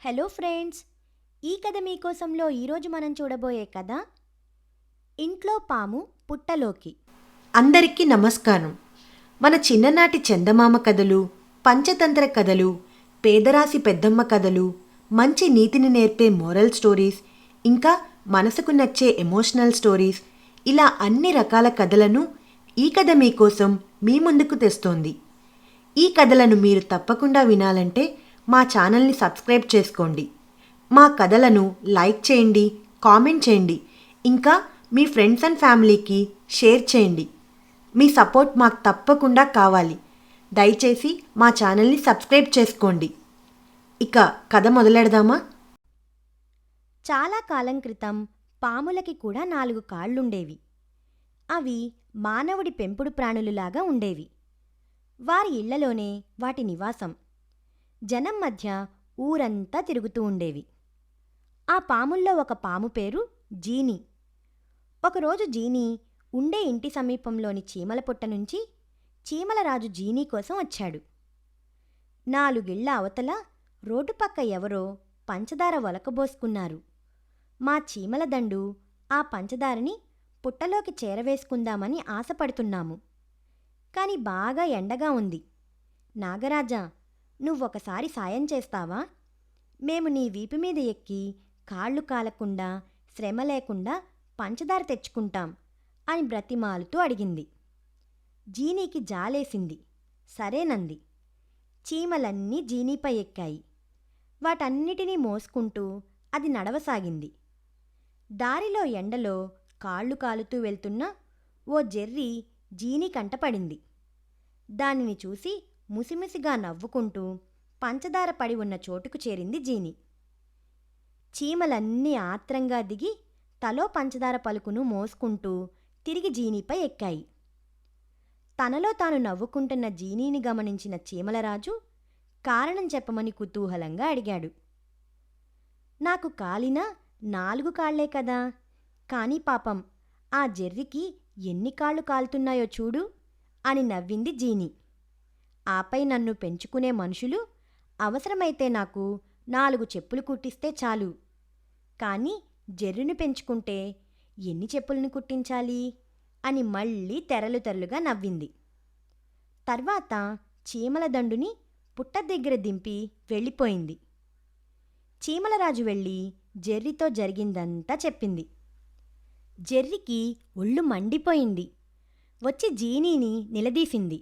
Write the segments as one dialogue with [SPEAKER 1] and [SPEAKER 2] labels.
[SPEAKER 1] Hello friends, ఈ కథ మీకోసంలో ఈరోజు మనం చూడబోయే కథ ఇంట్లో పాము పుట్టలోకి.
[SPEAKER 2] అందరికీ నమస్కారం. మన చిన్ననాటి చందమామ కథలు, పంచతంత్ర కథలు, పేదరాశి పెద్దమ్మ కథలు, మంచి నీతిని నేర్పే మోరల్ స్టోరీస్, ఇంకా మనసుకు నచ్చే ఎమోషనల్ స్టోరీస్, ఇలా అన్ని రకాల కథలను ఈ కథ మీకోసం మీ ముందుకు తెస్తోంది. ఈ కథలను మీరు తప్పకుండా వినాలంటే మా ఛానల్ని సబ్స్క్రైబ్ చేసుకోండి. మా కథలను లైక్ చేయండి, కామెంట్ చేయండి, ఇంకా మీ ఫ్రెండ్స్ అండ్ ఫ్యామిలీకి షేర్ చేయండి. మీ సపోర్ట్ మాకు తప్పకుండా కావాలి. దయచేసి మా ఛానల్ని సబ్స్క్రైబ్ చేసుకోండి. ఇక కథ మొదలెడదామా?
[SPEAKER 1] చాలా కాలం క్రితం పాములకి కూడా 4 కాళ్ళుండేవి. అవి మానవుడి పెంపుడు ప్రాణులులాగా ఉండేవి. వారి ఇళ్లలోనే వాటి నివాసం. జనం మధ్య ఊరంతా తిరుగుతూ ఉండేవి. ఆ పాముల్లో ఒక పాము పేరు జీనీ. ఒకరోజు జీనీ ఉండే ఇంటి సమీపంలోని చీమల పుట్ట నుంచి చీమలరాజు జీనీ కోసం వచ్చాడు. 4 ఇళ్ల అవతల రోడ్డు పక్క ఎవరో పంచదార ఒలకబోసుకున్నారు. మా చీమల దండు ఆ పంచదారని పుట్టలోకి చేరవేసుకుందామని ఆశపడుతున్నాము. కాని బాగా ఎండగా ఉంది. నాగరాజా, నువ్వొకసారి సాయం చేస్తావా? మేము నీ వీపు మీద ఎక్కి కాళ్ళు కాలకుండా, శ్రమ లేకుండా పంచదార తెచ్చుకుంటాం అని బ్రతిమాలుతూ అడిగింది. జీనీకి జాలేసింది. సరేనంది. చీమలన్నీ జీనీపై ఎక్కాయి. వాటన్నిటినీ మోసుకుంటూ అది నడవసాగింది. దారిలో ఎండలో కాళ్ళు కాలుతూ వెళ్తున్న ఓ జెర్రీ జీనీ కంటపడింది. దానిని చూసి ముసిముసిగా నవ్వుకుంటూ పంచదార పడి ఉన్న చోటుకు చేరింది జీనీ. చీమలన్నీ ఆత్రంగా దిగి తలో పంచదార పలుకును మోసుకుంటూ తిరిగి జీనీపై ఎక్కాయి. తనలో తాను నవ్వుకుంటున్న జీనీని గమనించిన చీమలరాజు కారణం చెప్పమని కుతూహలంగా అడిగాడు. నాకు కాలిన 4 కాళ్లే కదా, కానీ పాపం ఆ జెర్రికి ఎన్ని కాళ్ళు కాలుతున్నాయో చూడు అని నవ్వింది జీనీ. ఆపై నన్ను పెంచుకునే మనుషులు అవసరమైతే నాకు 4 చెప్పులు కుట్టిస్తే చాలు, కానీ జెర్రిని పెంచుకుంటే ఎన్ని చెప్పులను కుట్టించాలి అని మళ్ళీ తెరలుగా నవ్వింది. తర్వాత చీమల దండుని పుట్ట దగ్గర దింపి వెళ్ళిపోయింది. చీమలరాజు వెళ్ళి జెర్రితో జరిగిందంతా చెప్పింది. జెర్రికి ఒళ్ళు మండిపోయింది. వచ్చి జీనీని నిలదీసింది.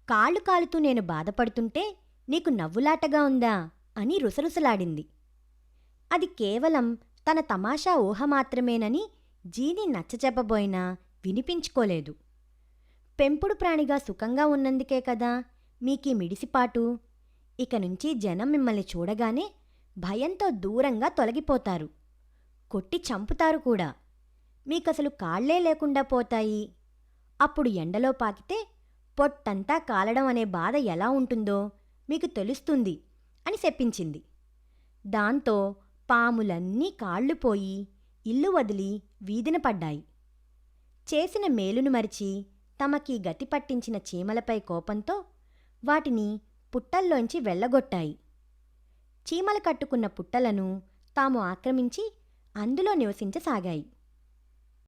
[SPEAKER 1] కాళ్ళు కాలుతూ నేను బాధపడుతుంటే నీకు నవ్వులాటగా ఉందా అని రుసరుసలాడింది. అది కేవలం తన తమాషా ఊహ మాత్రమేనని జీనీ నచ్చచెప్పబోయినా వినిపించుకోలేదు. పెంపుడు ప్రాణిగా సుఖంగా ఉన్నందుకే కదా మీకీ మిడిసిపాటు. ఇక నుంచి జనం మిమ్మల్ని చూడగానే భయంతో దూరంగా తొలగిపోతారు. కొట్టి చంపుతారు కూడా. మీకసలు కాళ్లే లేకుండా పోతాయి. అప్పుడు ఎండలో పాకితే పొట్టంతా కాలడం అనే బాధ ఎలా ఉంటుందో మీకు తెలుస్తుంది అని చెప్పించింది. దాంతో పాములన్నీ కాళ్ళు పోయి ఇల్లు వదిలి వీధిన పడ్డాయి. చేసిన మేలును మరిచి తమకీ గతి పట్టించిన చీమలపై కోపంతో వాటిని పుట్టల్లోంచి వెళ్ళగొట్టాయి. చీమలు కట్టుకున్న పుట్టలను తాము ఆక్రమించి అందులో నివసించసాగాయి.